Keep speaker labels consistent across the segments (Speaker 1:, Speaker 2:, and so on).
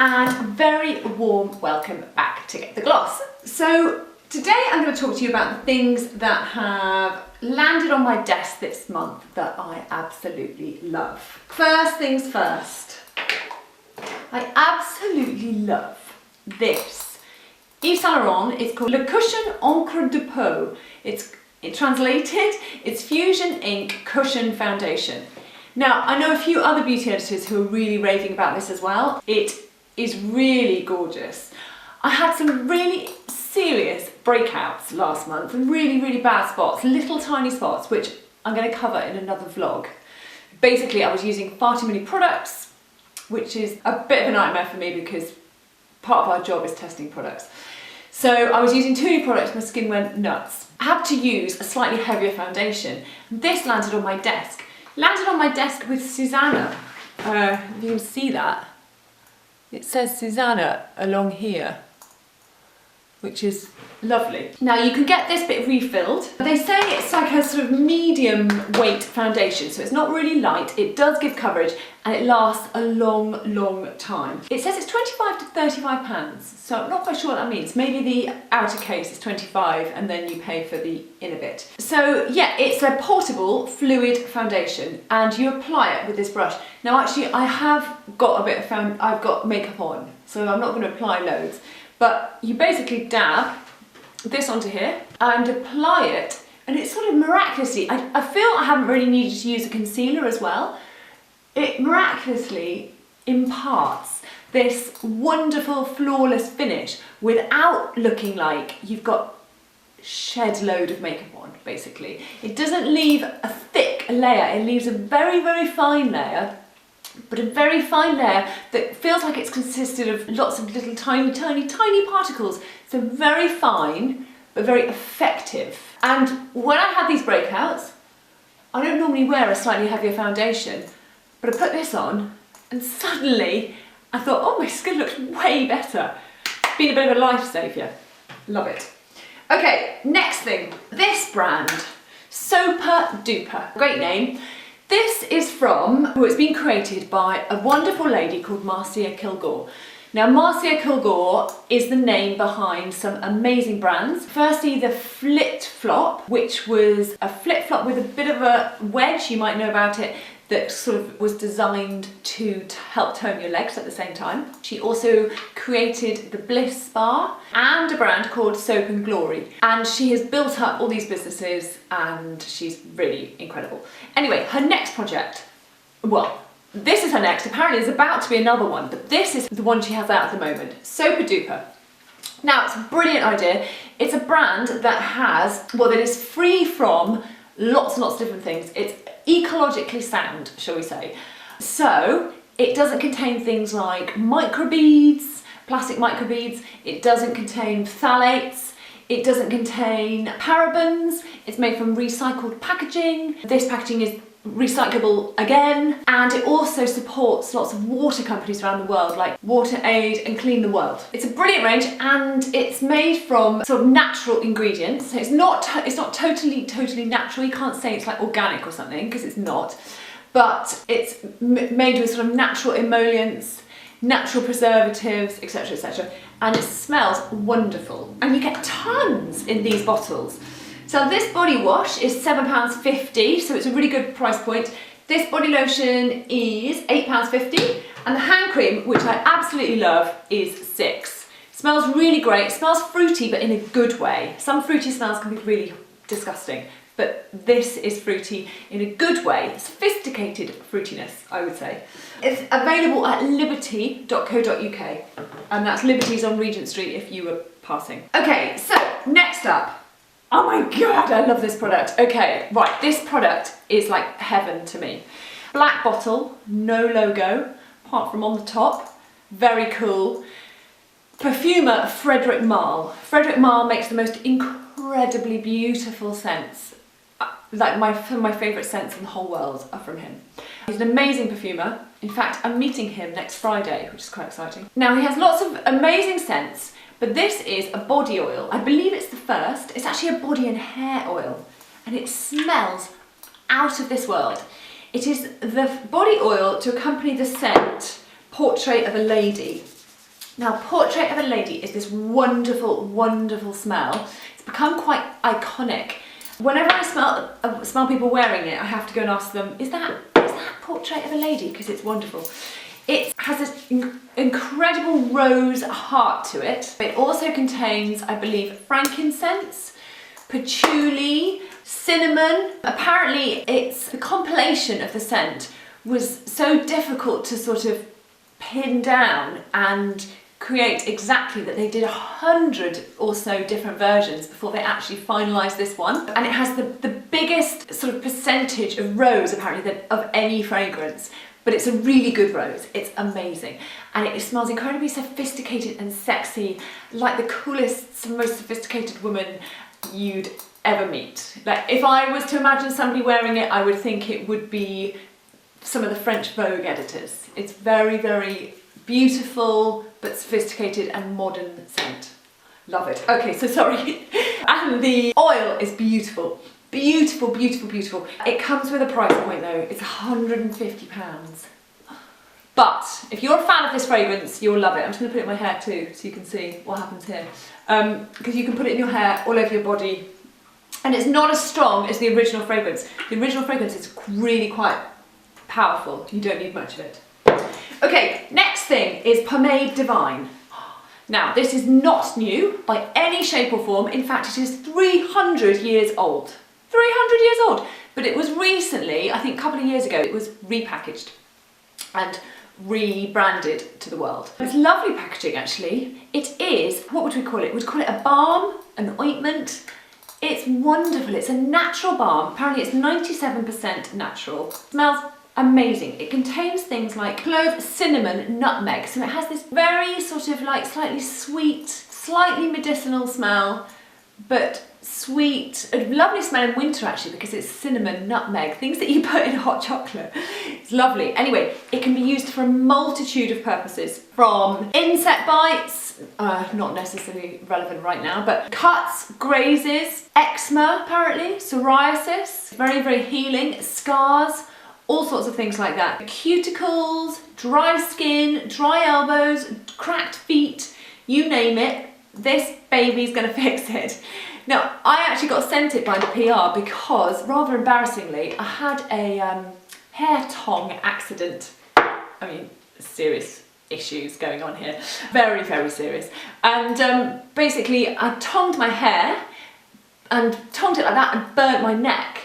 Speaker 1: and very warm welcome back to Get the Gloss. So today I'm going to talk to you about the things that have landed on my desk this month that I absolutely love. First things first, I absolutely love this. Yves Saint Laurent, it's called Le Cushion Encre de Peau. It's translated, it's Fusion Ink Cushion Foundation. Now, I know a few other beauty editors who are really raving about this as well. It is really gorgeous. I had some really serious breakouts last month, really bad spots, little tiny spots, which I'm going to cover in another vlog. Basically, I was using far too many products, which is a bit of a nightmare for me because part of our job is testing products. So I was using too many products, my skin went nuts. I had to use a slightly heavier foundation. This landed on my desk. Landed on my desk with Susannah. If you can see that. It says Susannah along here, which is lovely. Now you can get this bit refilled. They say it's like a sort of medium weight foundation, so it's not really light, it does give coverage, and it lasts a long time. It says it's 25 to 35 pounds, so I'm not quite sure what that means. Maybe the outer case is 25 and then you pay for the inner bit. So yeah, it's a portable fluid foundation and you apply it with this brush. Now actually I have got a bit of I've got makeup on, so I'm not going to apply loads. But you basically dab this onto here and apply it, and it's sort of miraculously, I feel I haven't really needed to use a concealer as well. It miraculously imparts this wonderful flawless finish without looking like you've got shed load of makeup on, basically. It doesn't leave a thick layer, it leaves a very fine layer, but a very fine layer that feels like it's consisted of lots of little tiny particles. So very fine, but very effective. And when I had these breakouts, I don't normally wear a slightly heavier foundation, but I put this on and suddenly I thought, oh, my skin looks way better. It's been a bit of a lifesaver. Love it. Okay, next thing, this brand, Super Duper, great name. This is it's been created by a wonderful lady called Marcia Kilgore. Now Marcia Kilgore is the name behind some amazing brands. Firstly, the Flit Flop, which was a flip flop with a bit of a wedge, you might know about it, that sort of was designed to help tone your legs at the same time. She also created the Bliss Spa and a brand called Soap and Glory. And she has built up all these businesses and she's really incredible. Anyway, her next project, well, this is her next, apparently there's about to be another one, but this is the one she has out at the moment, Super Duper. Now, it's a brilliant idea. It's a brand that has, well, that is free from lots and lots of different things. It's ecologically sound, shall we say. So it doesn't contain things like microbeads, plastic microbeads, it doesn't contain phthalates, it doesn't contain parabens, it's made from recycled packaging. This packaging is recyclable again, and it also supports lots of water companies around the world like WaterAid and Clean the World. It's a brilliant range and it's made from sort of natural ingredients. So it's not totally natural. You can't say it's like organic or something because it's not, but it's made with sort of natural emollients, natural preservatives, etc, and it smells wonderful, and you get tons in these bottles. So this body wash is £7.50, so it's a really good price point. This body lotion is £8.50, and the hand cream, which I absolutely love, is £6. It smells really great. It smells fruity, but in a good way. Some fruity smells can be really disgusting, but this is fruity in a good way. Sophisticated fruitiness, I would say. It's available at liberty.co.uk, and that's Liberty's on Regent Street if you were passing. Okay, so next up. Oh my God, I love this product. Okay, right, this product is like heaven to me. Black bottle, no logo, apart from on the top. Very cool. Perfumer Frederic Malle. Frederic Malle makes the most incredibly beautiful scents. Like some of my favourite scents in the whole world are from him. He's an amazing perfumer. In fact, I'm meeting him next Friday, which is quite exciting. Now, he has lots of amazing scents, but this is a body oil. I believe it's the first. It's actually a body and hair oil, and it smells out of this world. It is the body oil to accompany the scent Portrait of a Lady. Now, Portrait of a Lady is this wonderful, wonderful smell. It's become quite iconic. Whenever I smell people wearing it, I have to go and ask them, is that Portrait of a Lady? Because it's wonderful. It has this incredible rose heart to it. It also contains, I believe, frankincense, patchouli, cinnamon. Apparently, the compilation of the scent was so difficult to sort of pin down and create exactly that they did 100 or so different versions before they actually finalised this one. And it has the biggest sort of percentage of rose apparently of any fragrance. But it's a really good rose, it's amazing. And it smells incredibly sophisticated and sexy, like the coolest, most sophisticated woman you'd ever meet. Like, if I was to imagine somebody wearing it, I would think it would be some of the French Vogue editors. It's very, very beautiful, but sophisticated and modern scent. Love it. Okay, so sorry. And the oil is beautiful. Beautiful, beautiful, beautiful. It comes with a price point though. It's £150. But if you're a fan of this fragrance, you'll love it. I'm just going to put it in my hair too, so you can see what happens here. Because you can put it in your hair, all over your body. And it's not as strong as the original fragrance. The original fragrance is really quite powerful. You don't need much of it. Okay, next thing is Pomade Divine. Now, this is not new by any shape or form. In fact, it is 300 years old. 300 years old, but it was recently, I think a couple of years ago, it was repackaged and rebranded to the world. It's lovely packaging actually. It is, what would we call it? We'd call it a balm, an ointment. It's wonderful, it's a natural balm. Apparently it's 97% natural. It smells amazing. It contains things like clove, cinnamon, nutmeg. So it has this very sort of like slightly sweet, slightly medicinal smell, but sweet, a lovely smell in winter actually because it's cinnamon, nutmeg, things that you put in hot chocolate. It's lovely. Anyway, it can be used for a multitude of purposes, from insect bites, not necessarily relevant right now, but cuts, grazes, eczema apparently, psoriasis, very, very healing, scars, all sorts of things like that. Cuticles, dry skin, dry elbows, cracked feet, you name it, this baby's gonna fix it. Now, I actually got sent it by the PR because, rather embarrassingly, I had a hair tong accident. I mean, serious issues going on here. Very, very serious. And basically, I tonged my hair and tonged it like that and burnt my neck.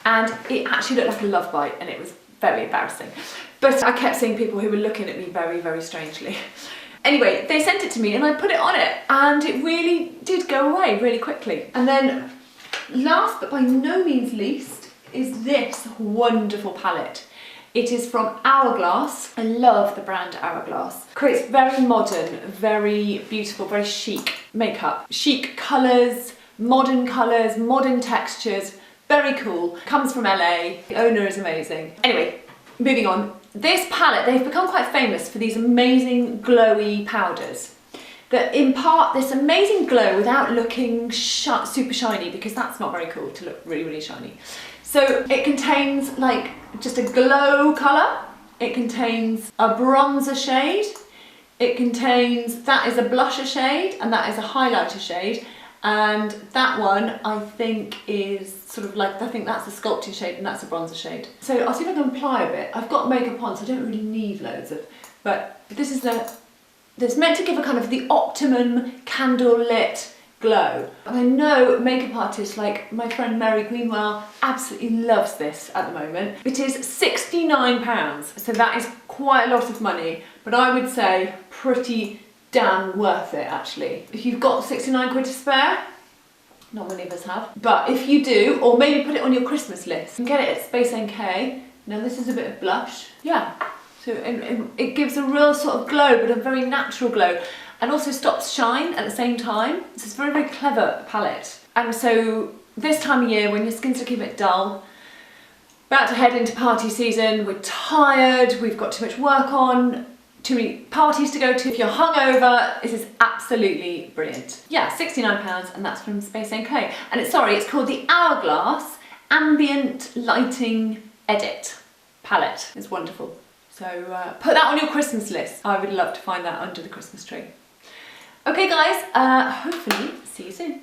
Speaker 1: And it actually looked like a love bite and it was very embarrassing. But I kept seeing people who were looking at me very, very strangely. Anyway, they sent it to me and I put it on it and it really did go away really quickly. And then last but by no means least is this wonderful palette. It is from Hourglass. I love the brand Hourglass. Creates very modern, very beautiful, very chic makeup. Chic colours, modern textures, very cool. Comes from LA. The owner is amazing. Anyway, moving on. This palette, they've become quite famous for these amazing glowy powders that impart this amazing glow without looking super shiny, because that's not very cool to look really, really shiny. So it contains like just a glow colour, it contains a bronzer shade, it contains, that is a blusher shade and that is a highlighter shade, and that one I think is sort of like, I think that's a sculpting shade and that's a bronzer shade. So I'll see if I can apply a bit. I've got makeup on so I don't really need loads of, but this is that's meant to give a kind of the optimum candle lit glow. And I know makeup artists like my friend Mary Greenwell absolutely loves this at the moment. It is £69, so that is quite a lot of money, but I would say pretty damn worth it actually. If you've got 69 quid to spare, not many of us have, but if you do, or maybe put it on your Christmas list, you can get it at Space NK. Now this is a bit of blush, yeah. So it gives a real sort of glow, but a very natural glow, and also stops shine at the same time. This is a very, very clever palette. And so this time of year, when your skin's looking a bit dull, about to head into party season, we're tired, we've got too much work on, too many parties to go to. If you're hungover, this is absolutely brilliant. Yeah, £69, and that's from Space NK. And it's called the Hourglass Ambient Lighting Edit palette. It's wonderful. So So put that on your Christmas list. I would love to find that under the Christmas tree. Okay guys, hopefully see you soon.